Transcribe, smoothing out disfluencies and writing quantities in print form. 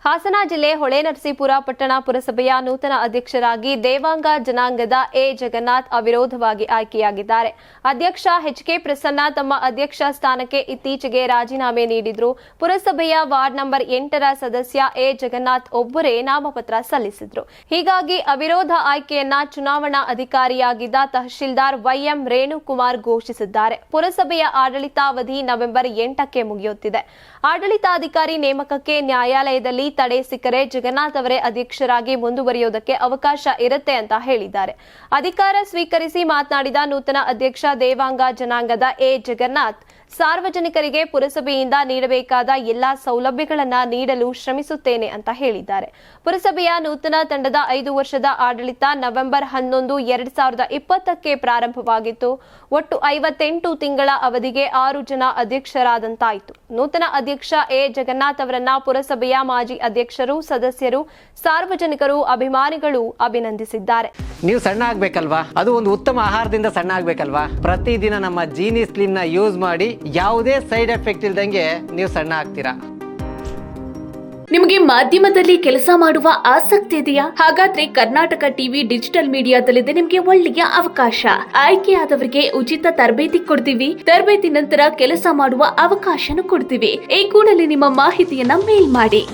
ಹಾಸನ ಜಿಲ್ಲೆ ಹೊಳೆನರಸೀಪುರ ಪಟ್ಟಣ ಪುರಸಭೆಯ ನೂತನ ಅಧ್ಯಕ್ಷರಾಗಿ ದೇವಾಂಗ ಜನಾಂಗದ ಎ ಜಗನ್ನಾಥ್ ಅವಿರೋಧವಾಗಿ ಆಯ್ಕೆಯಾಗಿದ್ದಾರೆ. ಅಧ್ಯಕ್ಷ ಎಚ್.ಕೆ. ಪ್ರಸನ್ನ ತಮ್ಮ ಅಧ್ಯಕ್ಷ ಸ್ಥಾನಕ್ಕೆ ಇತ್ತೀಚೆಗೆ ರಾಜೀನಾಮೆ ನೀಡಿದ್ರು. ಪುರಸಭೆಯ ವಾರ್ಡ್ ನಂಬರ್ 8ರ ಸದಸ್ಯ ಎ ಜಗನ್ನಾಥ್ ಒಬ್ಬರೇ ನಾಮಪತ್ರ ಸಲ್ಲಿಸಿದ್ರು. ಹೀಗಾಗಿ ಅವಿರೋಧ ಆಯ್ಕೆಯನ್ನ ಚುನಾವಣಾ ಅಧಿಕಾರಿಯಾಗಿದ್ದ ತಹಶೀಲ್ದಾರ್ ವೈಎಂ ರೇಣುಕುಮಾರ್ ಘೋಷಿಸಿದ್ದಾರೆ. ಪುರಸಭೆಯ ಆಡಳಿತಾವಧಿ ನವೆಂಬರ್ 8ಕ್ಕೆ ಮುಗಿಯುತ್ತಿದೆ. ಆಡಳಿತಾಧಿಕಾರಿ ನೇಮಕಕ್ಕೆ ನ್ಯಾಯಾಲಯದಲ್ಲಿ ತಡೆ ಸಿಕ್ಕರೆ ಜಗನ್ನಾಥ್ ಅವರೇ ಅಧ್ಯಕ್ಷರಾಗಿ ಮುಂದುವರಿಯುವುದಕ್ಕೆ ಅವಕಾಶ ಇರುತ್ತೆ ಅಂತ ಹೇಳಿದ್ದಾರೆ. ಅಧಿಕಾರ ಸ್ವೀಕರಿಸಿ ಮಾತನಾಡಿದ ನೂತನ ಅಧ್ಯಕ್ಷ ದೇವಾಂಗ ಜನಾಂಗದ ಎ ಜಗನ್ನಾಥ್, ಸಾರ್ವಜನಿಕರಿಗೆ ಪುರಸಭೆಯಿಂದ ನೀಡಬೇಕಾದ ಎಲ್ಲಾ ಸೌಲಭ್ಯಗಳನ್ನು ನೀಡಲು ಶ್ರಮಿಸುತ್ತೇನೆ ಅಂತ ಹೇಳಿದ್ದಾರೆ. ಪುರಸಭೆಯ ನೂತನ ತಂಡದ 5 ವರ್ಷದ ಆಡಳಿತ ನವೆಂಬರ್ 11, 2020ಕ್ಕೆ ಪ್ರಾರಂಭವಾಗಿತ್ತು. ಒಟ್ಟು 58 ತಿಂಗಳ ಅವಧಿಗೆ 6 ಜನ ಅಧ್ಯಕ್ಷರಾದಂತಾಯಿತು. ನೂತನ ಅಧ್ಯಕ್ಷ ಎ ಜಗನ್ನಾಥ್ ಅವರನ್ನ ಪುರಸಭೆಯ ಮಾಜಿ ಅಧ್ಯಕ್ಷರು, ಸದಸ್ಯರು, ಸಾರ್ವಜನಿಕರು, ಅಭಿಮಾನಿಗಳು ಅಭಿನಂದಿಸಿದ್ದಾರೆ. ನೀವು ಸಣ್ಣ ಆಗ್ಬೇಕಲ್ವಾ? ಅದು ಒಂದು ಉತ್ತಮ ಆಹಾರದಿಂದ ಸಣ್ಣ ಆಗ್ಬೇಕಲ್ವಾ? ಪ್ರತಿದಿನ ನಮ್ಮ ಜೀನಿ ಸ್ಲಿಮ್ ನ ಯೂಸ್ ಮಾಡಿ ಯಾವುದೇ ಸೈಡ್ ಎಫೆಕ್ಟ್ ಇಲ್ದಂಗೆ ನೀವು ಸಣ್ಣ ಆಗ್ತೀರಾ. ನಿಮಗೆ ಮಾಧ್ಯಮದಲ್ಲಿ ಕೆಲಸ ಮಾಡುವ ಆಸಕ್ತಿ ಇದೆಯಾ? ಹಾಗಾದ್ರೆ ಕರ್ನಾಟಕ ಟಿವಿ ಡಿಜಿಟಲ್ ಮೀಡಿಯಾದಲ್ಲಿದೆ ನಿಮಗೆ ಒಳ್ಳೆಯ ಅವಕಾಶ. ಆಯ್ಕೆಯಾದವರಿಗೆ ಉಚಿತ ತರಬೇತಿ ಕೊಡ್ತೀವಿ. ತರಬೇತಿ ನಂತರ ಕೆಲಸ ಮಾಡುವ ಅವಕಾಶನೂ ಕೊಡ್ತೀವಿ. ಈ ಕೂಡಲೇ ನಿಮ್ಮ ಮಾಹಿತಿಯನ್ನ ಮೇಲ್ ಮಾಡಿ.